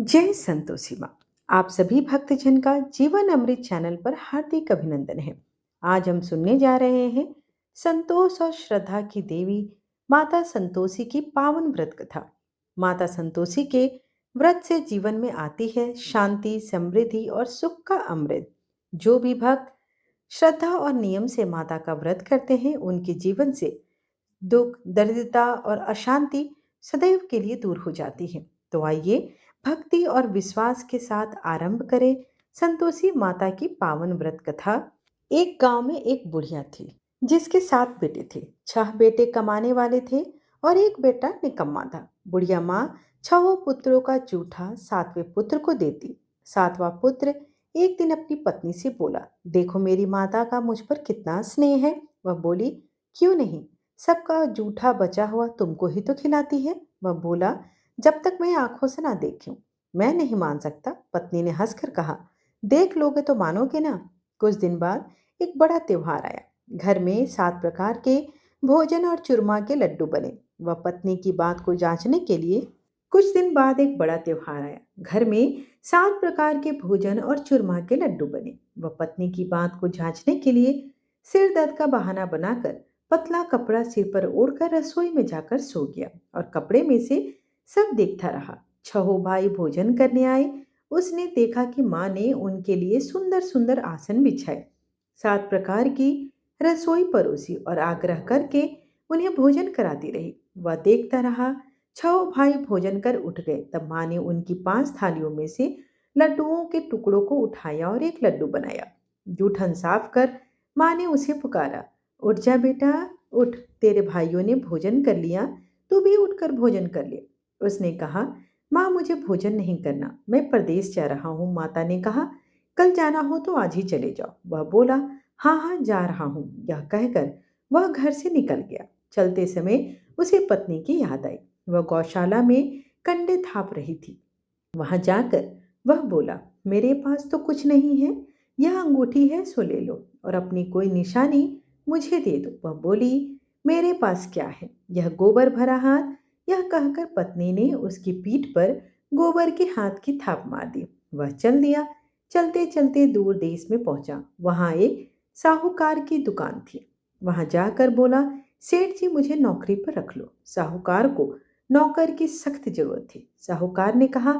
जय संतोषी माँ। आप सभी भक्तजन का जीवन अमृत चैनल पर हार्दिक अभिनंदन है। आज हम सुनने जा रहे हैं संतोष और श्रद्धा की देवी माता संतोषी की पावन व्रत कथा। माता संतोषी के व्रत से जीवन में आती है शांति, समृद्धि और सुख का अमृत। जो भी भक्त श्रद्धा और नियम से माता का व्रत करते हैं, उनके जीवन से दुख, दरिद्रता और अशांति सदैव के लिए दूर हो जाती है। तो आइए भक्ति और विश्वास के साथ आरंभ करें संतोषी माता की पावन व्रत कथा। एक गांव में एक बुढ़िया थी जिसके 7 बेटे थे। 6 बेटे कमाने वाले थे और एक बेटा निकम्मा था। बुढ़िया माँ 6 पुत्रों का जूठा 7वें पुत्र को देती। 7वां पुत्र एक दिन अपनी पत्नी से बोला, देखो मेरी माता का मुझ पर कितना स्नेह है। वह बोली, क्यों नहीं, सबका जूठा बचा हुआ तुमको ही तो खिलाती है। वह बोला, जब तक मैं आंखों से ना देखूं मैं नहीं मान सकता। पत्नी ने हंसकर कहा, देख लोगे तो मानोगे ना। कुछ दिन बाद एक बड़ा त्योहार आया। घर में 7 प्रकार के भोजन और चूरमा के लड्डू बने। वह पत्नी की बात को जांचने के लिए कुछ दिन बाद एक बड़ा त्योहार आया। घर में 7 प्रकार के भोजन और चूरमा के लड्डू बने। वह पत्नी की बात को जांचने के लिए सिर दर्द का बहाना बनाकर पतला कपड़ा सिर पर ओढ़कर रसोई में जाकर सो गया और कपड़े में से सब देखता रहा। 6 भाई भोजन करने आए। उसने देखा कि माँ ने उनके लिए सुंदर सुंदर आसन बिछाए, 7 प्रकार की रसोई परोसी और आग्रह करके उन्हें भोजन कराती रही। वह देखता रहा। 6 भाई भोजन कर उठ गए। तब माँ ने उनकी 5 थालियों में से लड्डुओं के टुकड़ों को उठाया और एक लड्डू बनाया। जूठन साफ कर माँ ने उसे पुकारा, उठ जा बेटा, उठ, तेरे भाइयों ने भोजन कर लिया, तू भी उठकर भोजन कर ले। उसने कहा, माँ मुझे भोजन नहीं करना, मैं परदेश जा रहा हूँ। माता ने कहा, कल जाना हो तो आज ही चले जाओ। वह बोला, हाँ हाँ जा रहा हूँ। यह कहकर वह घर से निकल गया। चलते समय उसे पत्नी की याद आई। वह गौशाला में कंडे थाप रही थी। वहां जाकर वह बोला, मेरे पास तो कुछ नहीं है, यह अंगूठी है सो ले लो और अपनी कोई निशानी मुझे दे दो। वह बोली, मेरे पास क्या है, यह गोबर भरा हाथ। यह कहकर पत्नी ने उसकी पीठ पर गोबर के हाथ की थाप मार दी। वह चल दिया। चलते चलते दूर देश में पहुंचा। वहां एक साहूकार की दुकान थी। वहां जाकर बोला, सेठ जी मुझे नौकरी पर रख लो। साहूकार को नौकर की सख्त जरूरत थी। साहूकार ने कहा,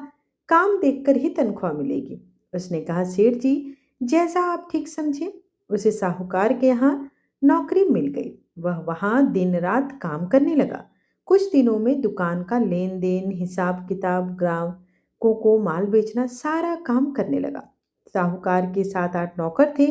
काम देखकर ही तनख्वाह मिलेगी। उसने कहा, सेठ जी जैसा आप ठीक समझे। उसे साहूकार के यहाँ नौकरी मिल गई। वह वहां दिन रात काम करने लगा। कुछ दिनों में दुकान का लेन देन, हिसाब किताब, ग्राहकों को माल बेचना, सारा काम करने लगा। साहूकार के 7-8 नौकर थे।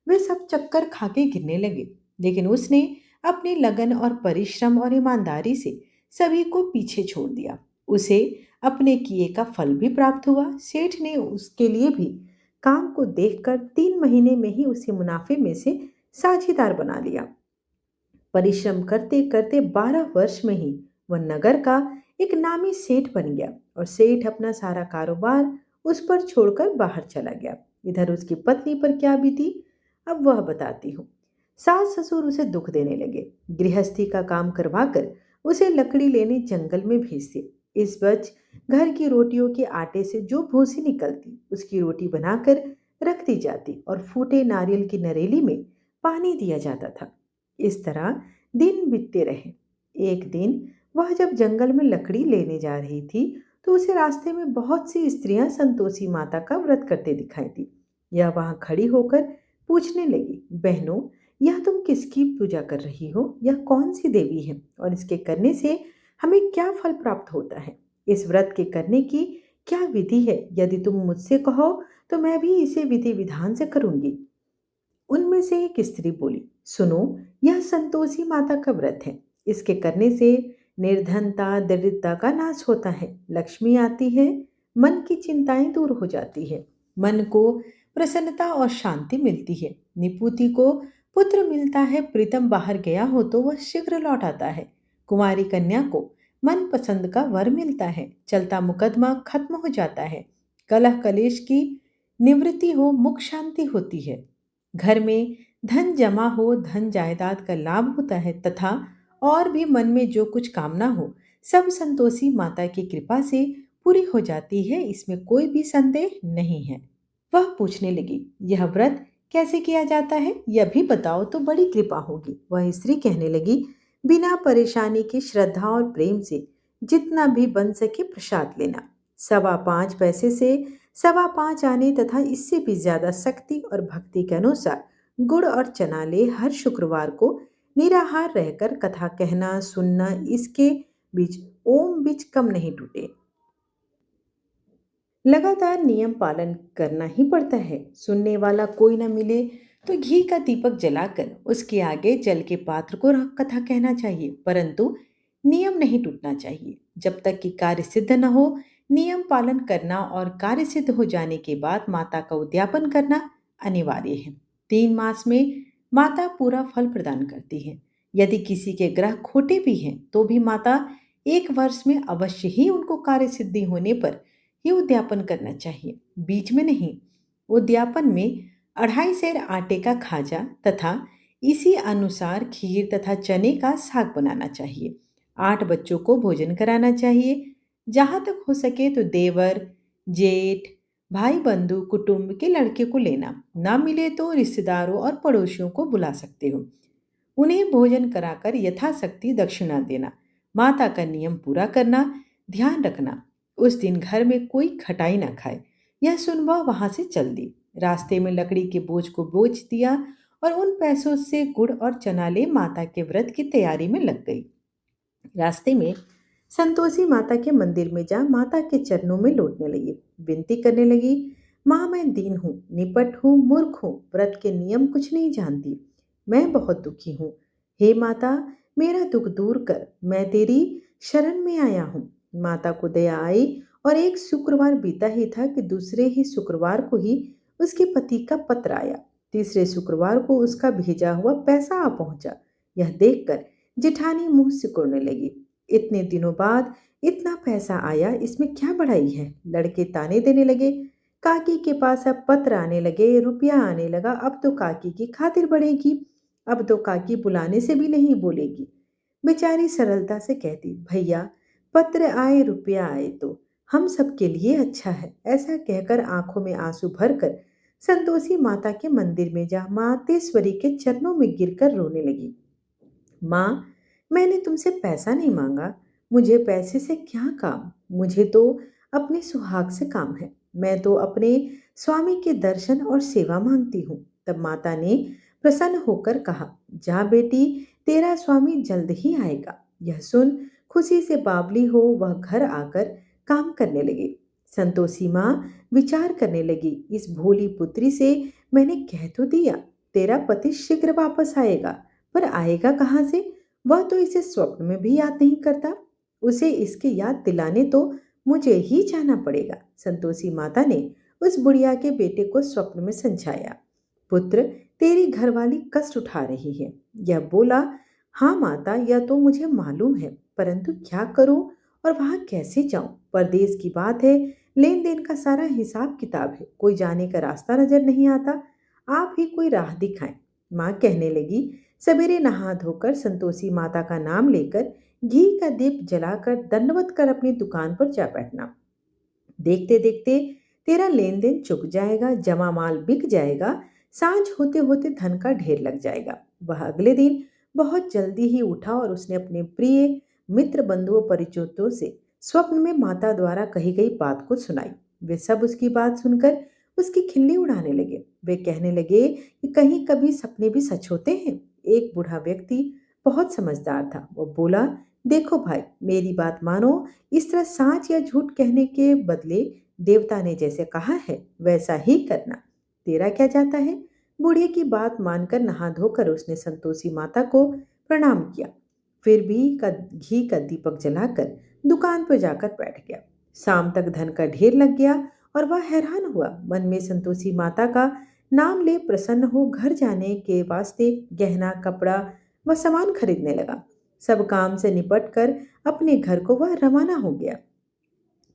वे सब चक्कर खा के गिरने लगे, लेकिन उसने अपनी लगन और परिश्रम और ईमानदारी से सभी को पीछे छोड़ दिया। उसे अपने किए का फल भी प्राप्त हुआ। सेठ ने उसके लिए भी काम को देखकर 3 महीने में ही उसे मुनाफे में से साझेदार बना लिया। परिश्रम करते करते 12 वर्ष में ही वह नगर का एक नामी सेठ बन गया और सेठ अपना सारा कारोबार उस पर छोड़कर बाहर चला गया। इधर उसकी पत्नी पर क्या बीती, अब वह बताती हूँ। सास ससुर उसे दुख देने लगे। गृहस्थी का काम करवाकर उसे लकड़ी लेने जंगल में भेजते। इस बीच घर की रोटियों के आटे से जो भूसी निकलती उसकी रोटी बनाकर रख दी जाती और फूटे नारियल की नरेली में पानी दिया जाता था। इस तरह दिन बीतते रहे। एक दिन वह जब जंगल में लकड़ी लेने जा रही थी तो उसे रास्ते में बहुत सी स्त्रियां संतोषी माता का व्रत करते दिखाई दी। यह वहां खड़ी होकर पूछने लगी, बहनों, यह तुम किसकी पूजा कर रही हो? यह कौन सी देवी है और इसके करने से हमें क्या फल प्राप्त होता है? इस व्रत के करने की क्या विधि है? यदि तुम मुझसे कहो तो मैं भी इसे विधि विधान से करूंगी। उनमें से एक स्त्री बोली, सुनो, यह संतोषी माता का व्रत है। इसके करने से निर्धनता, दरिद्रता का नाश होता है, लक्ष्मी आती है, मन की चिंताएं दूर हो जाती है, मन को प्रसन्नता और शांति मिलती है, निपुति को पुत्र मिलता है, प्रीतम बाहर गया हो तो वह शीघ्र लौट आता है, कुंवारी कन्या को मन पसंद का वर मिलता है, चलता मुकदमा खत्म हो जाता है, कलह कलेश की निवृत्ति हो, मुख शांति होती है, घर में धन जमा हो, धन जायदाद का लाभ होता है तथा और भी मन में जो कुछ कामना हो, सब संतोषी माता की कृपा से पूरी हो जाती है, इसमें कोई भी संदेह नहीं है। वह पूछने लगी, यह व्रत कैसे किया जाता है, यह भी बताओ तो बड़ी कृपा होगी। वह स्त्री कहने लगी, बिना परेशानी की श्रद्धा और प्रेम से जितना भी बन सके प्रसाद लेना। 5.25 पैसे से 5.25 आने तथा इससे भी ज्यादा शक्ति और भक्ति के अनुसार गुड़ और चना ले। हर शुक्रवार को निराहार रहकर कथा कहना सुनना, इसके बीच ओम बीच कम नहीं टूटे। लगातार नियम पालन करना ही पड़ता है। सुनने वाला कोई न मिले तो घी का दीपक जलाकर उसके आगे जल के पात्र को रख कथा कहना चाहिए, परंतु नियम नहीं टूटना चाहिए। जब तक कि कार्य सिद्ध न हो, नियम पालन करना और कार्य सिद्ध हो जाने के बाद माता का उद्यापन करना अनिवार्य है। 3 मास में माता पूरा फल प्रदान करती है। यदि किसी के ग्रह खोटे भी हैं तो भी माता 1 वर्ष में अवश्य ही उनको कार्य सिद्धि होने पर ही उद्यापन करना चाहिए, बीच में नहीं। उद्यापन में 2.5 सेर आटे का खाजा तथा इसी अनुसार खीर तथा चने का साग बनाना चाहिए। 8 बच्चों को भोजन कराना चाहिए। जहाँ तक हो सके तो देवर, जेठ, भाई बंधु कुटुंब के लड़के को लेना, ना मिले तो रिश्तेदारों और पड़ोसियों को बुला सकते हो। उन्हें भोजन कराकर यथाशक्ति दक्षिणा देना। माता का नियम पूरा करना। ध्यान रखना, उस दिन घर में कोई खटाई ना खाए। यह सुन वह वहां से चल दी। रास्ते में लकड़ी के बोझ को बोझ दिया और उन पैसों से गुड़ और चना ले माता के व्रत की तैयारी में लग गई। रास्ते में संतोषी माता के मंदिर में जा माता के चरणों में लौटने लगी। विनती करने लगी, माँ मैं दीन हूँ, निपट हूँ, मूर्ख हूँ, व्रत के नियम कुछ नहीं जानती। मैं बहुत दुखी हूँ। हे माता, मेरा दुख दूर कर, मैं तेरी शरण में आया हूँ। माता को दया आई और एक शुक्रवार बीता ही था कि दूसरे ही शुक्रवार को ही उसके पति का पत्र आया। तीसरे शुक्रवार को उसका भेजा हुआ पैसा आ पहुंचा। यह देखकर जेठानी मुंह सिकुड़ने लगी। इतने दिनों बाद इतना पैसा आया, इसमें क्या बड़ाई है। लड़के ताने देने लगे। काकी के पास अब पत्र आने लगे, रुपया आने लगा, अब तो काकी की खातिर बढ़ेगी। अब तो काकी बुलाने से भी नहीं बोलेगी। बेचारी सरलता से कहती, भैया पत्र आए रुपया आए तो हम सबके लिए अच्छा है। ऐसा कहकर आंखों में आंसू भरकर संतोषी माता के मंदिर में जा मातेश्वरी के चरणों में गिरकर रोने लगी। माँ, मैंने तुमसे पैसा नहीं मांगा। मुझे पैसे से क्या काम, मुझे तो अपने सुहाग से काम है। मैं तो अपने स्वामी के दर्शन और सेवा मांगती हूँ। तब माता ने प्रसन्न होकर कहा, जा बेटी, तेरा स्वामी जल्द ही आएगा। यह सुन खुशी से बावली हो वह घर आकर काम करने लगी। संतोषी माँ विचार करने लगी, इस भोली पुत्री से मैंने कह तो दिया तेरा पति शीघ्र वापस आएगा, पर आएगा कहाँ से? वह तो इसे स्वप्न में भी याद नहीं करता। उसे इसकी याद दिलाने तो मुझे ही जाना पड़ेगा। संतोषी माता ने उस बुढ़िया के बेटे को स्वप्न में समझाया, पुत्र, तेरी घरवाली कष्ट उठा रही है। यह बोला, हाँ माता, यह तो मुझे मालूम है, परंतु क्या करूं और वहां कैसे जाऊं? परदेश की बात है, लेन देन का सारा हिसाब किताब है, कोई जाने का रास्ता नजर नहीं आता। आप ही कोई राह दिखाएं। माँ कहने लगी, सवेरे नहा धोकर संतोषी माता का नाम लेकर घी का दीप जलाकर दंडवत कर अपनी दुकान पर जा बैठना। देखते देखते तेरा लेन देन चुक जाएगा, जमा माल बिक जाएगा, सांझ होते होते धन का ढेर लग जाएगा। वह अगले दिन बहुत जल्दी ही उठा और उसने अपने प्रिय मित्र बंधुओं परिचितों से स्वप्न में माता द्वारा कही गई बात को सुनाई। वे सब उसकी बात सुनकर उसकी खिल्ली उड़ाने लगे। वे कहने लगे कि कहीं कभी सपने भी सच होते हैं। एक बूढ़ा व्यक्ति बहुत समझदार था। वो बोला, देखो भाई, मेरी बात मानो, इस तरह साच या झूठ कहने के बदले देवता ने जैसे कहा है वैसा ही करना। तेरा क्या जाता है? बूढ़े की बात मानकर नहा धोकर उसने संतोषी माता को प्रणाम किया। फिर भी घी का दीपक जलाकर दुकान पर जाकर बैठ गया। शाम तक धन का ढेर लग गया और वह हैरान हुआ। मन में संतोषी माता का नाम ले प्रसन्न हो घर जाने के वास्ते गहना, कपड़ा व सामान खरीदने लगा। सब काम से निपट कर अपने घर को वह रवाना हो गया।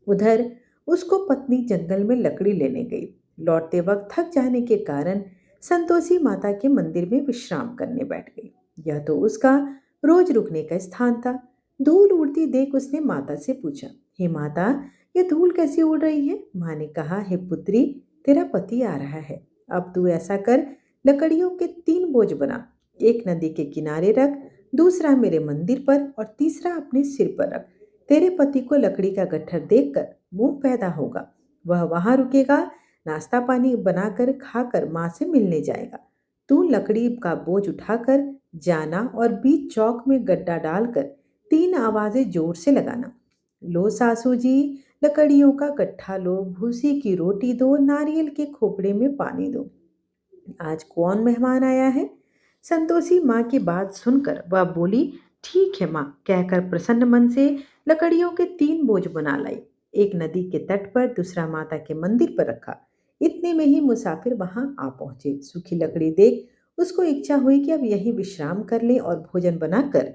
उधर उसको पत्नी जंगल में लकड़ी लेने गई। लौटते वक्त थक जाने के कारण संतोषी माता के मंदिर में विश्राम करने बैठ गई। यह तो उसका रोज रुकने का स्थान था। धूल उड़ती देख उसने माता से पूछा, हे माता, ये धूल कैसी उड़ रही है? माँ ने कहा, हे पुत्री, तेरा पति आ रहा है। अब तू ऐसा कर, लकड़ियों के 3 बोझ बना। एक नदी के किनारे रख, दूसरा मेरे मंदिर पर और तीसरा अपने सिर पर रख। तेरे पति को लकड़ी का गट्ठर देखकर मुंह पैदा होगा। वह वहां रुकेगा, नाश्ता पानी बनाकर खाकर माँ से मिलने जाएगा। तू लकड़ी का बोझ उठाकर जाना और बीच चौक में गड्ढा डालकर 3 आवाजें जोर से लगाना। लो सासू जी, लकड़ियों का गट्ठा लो, भूसी की रोटी दो, नारियल के खोपड़े में पानी दो। आज कौन मेहमान आया है? संतोषी माँ की बात सुनकर वह बोली, ठीक है माँ, कहकर प्रसन्न मन से लकड़ियों के 3 बोझ बना लाई। एक नदी के तट पर, दूसरा माता के मंदिर पर रखा। इतने में ही मुसाफिर वहां आ पहुंचे। सूखी लकड़ी देख उसको इच्छा हुई कि अब यहीं विश्राम कर ले और भोजन बनाकर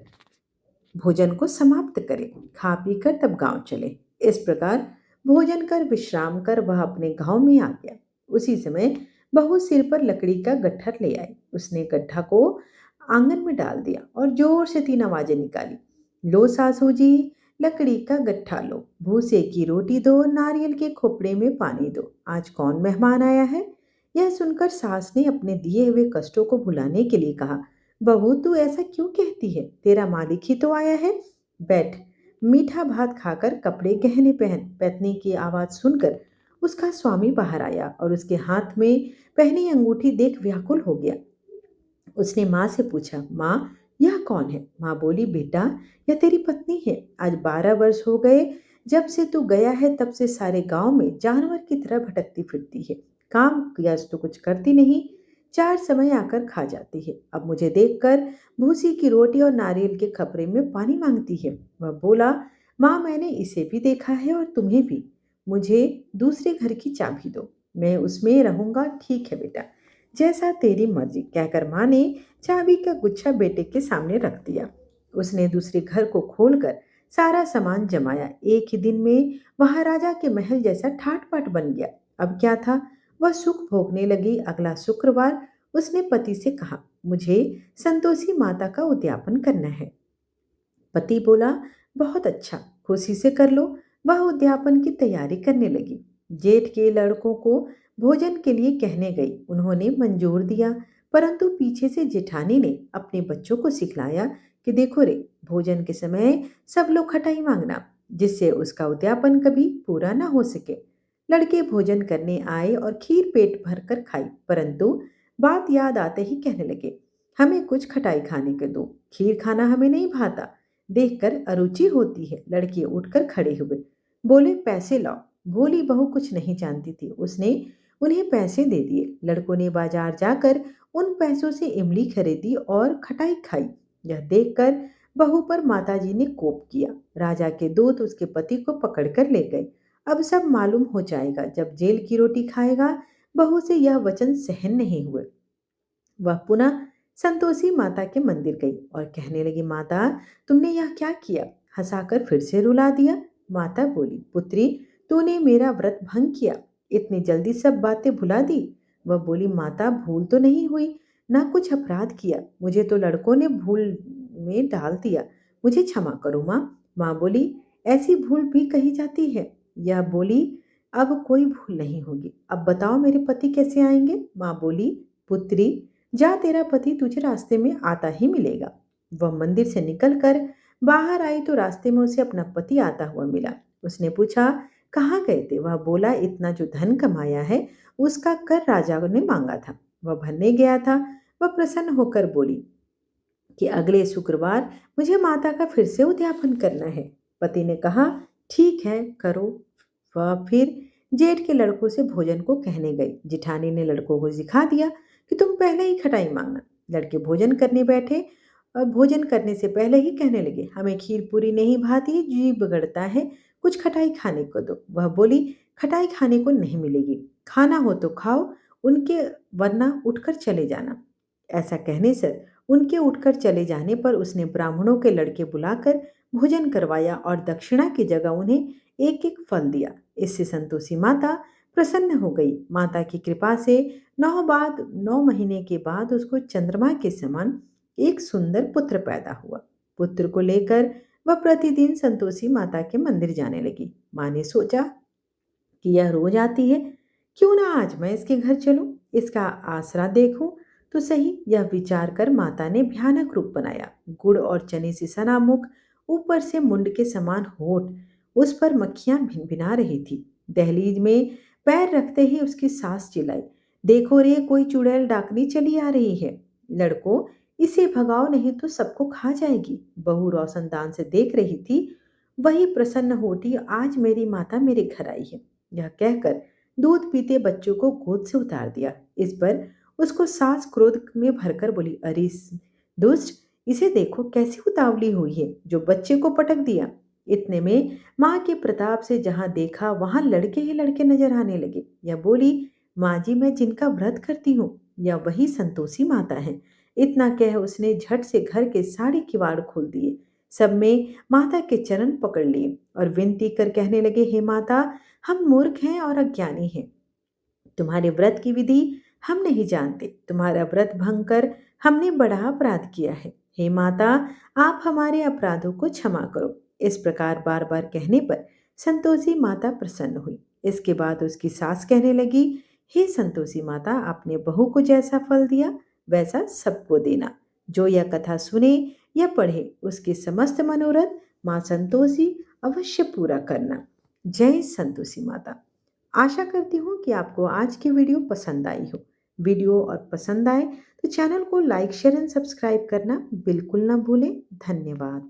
भोजन को समाप्त करे। खा पी कर तब गांव चले। इस प्रकार भोजन कर विश्राम कर वह अपने गांव में आ गया। उसी समय बहू सिर पर लकड़ी का गट्ठर ले आई। उसने गड्ढा को आंगन में डाल दिया और जोर से 3 आवाजें निकाली। लो सासू जी, लकड़ी का गट्ठा लो, भूसे की रोटी दो, नारियल के खोपड़े में पानी दो। आज कौन मेहमान आया है? यह सुनकर सास ने अपने दिए हुए कष्टों को भुलाने के लिए कहा, बहू तू ऐसा क्यों कहती है? तेरा मालिक ही तो आया है। बैठ। मीठा भात खाकर कपड़े गहने पहन। पत्नी की आवाज सुनकर उसका स्वामी बाहर आया और उसके हाथ में पहनी अंगूठी देख व्याकुल हो गया। उसने माँ से पूछा, माँ यह कौन है? माँ बोली, बेटा यह तेरी पत्नी है। आज 12 वर्ष हो गए जब से तू गया है, तब से सारे गांव में जानवर की तरह भटकती फिरती है। काम काज तो कुछ करती नहीं, 4 समय आकर खा जाती है। अब मुझे देखकर भूसी की रोटी और नारियल के खपरे में पानी मांगती है। वह बोला, माँ मैंने इसे भी देखा है और तुम्हें भी। मुझे दूसरे घर की चाबी दो, मैं उसमें रहूंगा। ठीक है बेटा, जैसा तेरी मर्जी, कहकर माँ ने चाबी का गुच्छा बेटे के सामने रख दिया। उसने दूसरे घर को खोलकर सारा सामान जमाया। एक ही दिन में वहां राजा के महल जैसा ठाट बाट बन गया। अब क्या था, वह सुख भोगने लगी। अगला शुक्रवार उसने पति से कहा, मुझे संतोषी माता का उद्यापन करना है। पति बोला, बहुत अच्छा, खुशी से कर लो। वह उद्यापन की तैयारी करने लगी। जेठ के लड़कों को भोजन के लिए कहने गई। उन्होंने मंजूर दिया, परंतु पीछे से जेठानी ने अपने बच्चों को सिखलाया कि देखो रे, भोजन के समय सब लोग खटाई मांगना, जिससे उसका उद्यापन कभी पूरा ना हो सके। लड़के भोजन करने आए और खीर पेट भर कर खाई, परंतु बात याद आते ही कहने लगे, हमें कुछ खटाई खाने के दो, खीर खाना हमें नहीं भाता, देखकर अरुचि होती है। लड़के उठकर खड़े हुए, बोले, पैसे लाओ। भोली बहू कुछ नहीं जानती थी, उसने उन्हें पैसे दे दिए। लड़कों ने बाजार जाकर उन पैसों से इमली खरीदी और खटाई खाई। यह देखकर बहू पर माताजी ने कोप किया। राजा के दूत उसके पति को पकड़कर ले गए। अब सब मालूम हो जाएगा। जब जेल की रोटी खाएगा, बहू से यह वचन सहन नहीं हुए। वह पुनः संतोषी माता के मंदिर गई और कहने लगी, माता तुमने यह क्या किया? हंसाकर फिर से रुला दिया। माता बोली, पुत्री तूने मेरा व्रत भंग किया, इतनी जल्दी सब बातें भुला दी। वह बोली, माता भूल तो नहीं हुई, ना कुछ अपराध किया, मुझे तो लड़कों ने भूल में डाल दिया, मुझे क्षमा करो माँ। माँ बोली, ऐसी भूल भी कही जाती है? यह बोली, अब कोई भूल नहीं होगी। अब बताओ मेरे पति कैसे आएंगे? माँ बोली, पुत्री जा, तेरा पति तुझे रास्ते में आता ही मिलेगा। वह मंदिर से निकलकर बाहर आई तो रास्ते में उसे अपना पति आता हुआ मिला। उसने पूछा, कहाँ गए थे? वह बोला, इतना जो धन कमाया है उसका कर राजा ने मांगा था, वह भरने गया था। वह प्रसन्न होकर बोली कि अगले शुक्रवार मुझे माता का फिर से उद्यापन करना है। पति ने कहा, ठीक है, करो। वह फिर जेठ के लड़कों से भोजन को कहने गई। जिठानी ने लड़कों को सिखा दिया कि तुम पहले ही खटाई मांगना। लड़के भोजन करने बैठे और भोजन करने से पहले ही कहने लगे, हमें खीर पूरी नहीं भाती, जी बिगड़ता है, कुछ खटाई खाने को दो। वह बोली, खटाई खाने को नहीं मिलेगी, खाना हो तो खाओ, उनके वरना उठकर चले जाना। ऐसा कहने से उनके उठकर चले जाने पर उसने ब्राह्मणों के लड़के बुलाकर भोजन करवाया और दक्षिणा की जगह उन्हें एक एक फल दिया। इससे संतोषी माता प्रसन्न हो गई। माता की कृपा से 9 महीने के बाद उसको चंद्रमा के समान एक सुंदर पुत्र पैदा हुआ। पुत्र को लेकर वह प्रतिदिन संतोषी माता के मंदिर जाने लगी। माँ ने सोचा कि यह रोज आती है, क्यों ना आज मैं इसके घर चलूं, इसका आसरा देखूं तो सही। यह विचार कर माता ने भयानक रूप बनाया। गुड़ और चने से सना मुख, ऊपर से मुंड के समान होठ, उस पर मक्खियां भिनभिना रही थी। दहलीज में पैर रखते ही उसकी सास चिल्लाई, देखो रे, कोई चुड़ैल डाकनी चली आ रही है। लड़को, इसे भगाओ नहीं तो सबको खा जाएगी। बहू रोशनदान से देख रही थी। वही प्रसन्न होती, आज मेरी माता मेरे घर आई है। यह कहकर दूध पीते बच्चों को गोद से उतार दिया। इस पर उसको सास क्रोध में भरकर बोली, अरे दुष्ट, इसे देखो कैसी उतावली हुई है, जो बच्चे को पटक दिया। इतने में माँ के प्रताप से जहां देखा वहां लड़के ही लड़के नजर आने लगे। यह बोली, माँ जी, मैं जिनका व्रत करती हूँ, यह वही संतोषी माता है। इतना कह उसने झट से घर के सारे किवाड़ खोल दिए। सब में माता के चरण पकड़ लिए और विनती कर कहने लगे, हे माता, हम मूर्ख हैं और अज्ञानी हैं। तुम्हारे व्रत की विधि हम नहीं जानते। तुम्हारा व्रत भंग कर हमने बड़ा अपराध किया है। हे माता, आप हमारे अपराधों को क्षमा करो। इस प्रकार बार बार कहने पर संतोषी माता प्रसन्न हुई। इसके बाद उसकी सास कहने लगी, हे संतोषी माता, आपने बहू को जैसा फल दिया वैसा सबको देना। जो यह कथा सुने या पढ़े उसके समस्त मनोरथ माँ संतोषी अवश्य पूरा करना। जय संतोषी माता। आशा करती हूँ कि आपको आज की वीडियो पसंद आई हो। वीडियो और पसंद आए तो चैनल को लाइक शेयर एंड सब्सक्राइब करना बिल्कुल ना भूलें। धन्यवाद।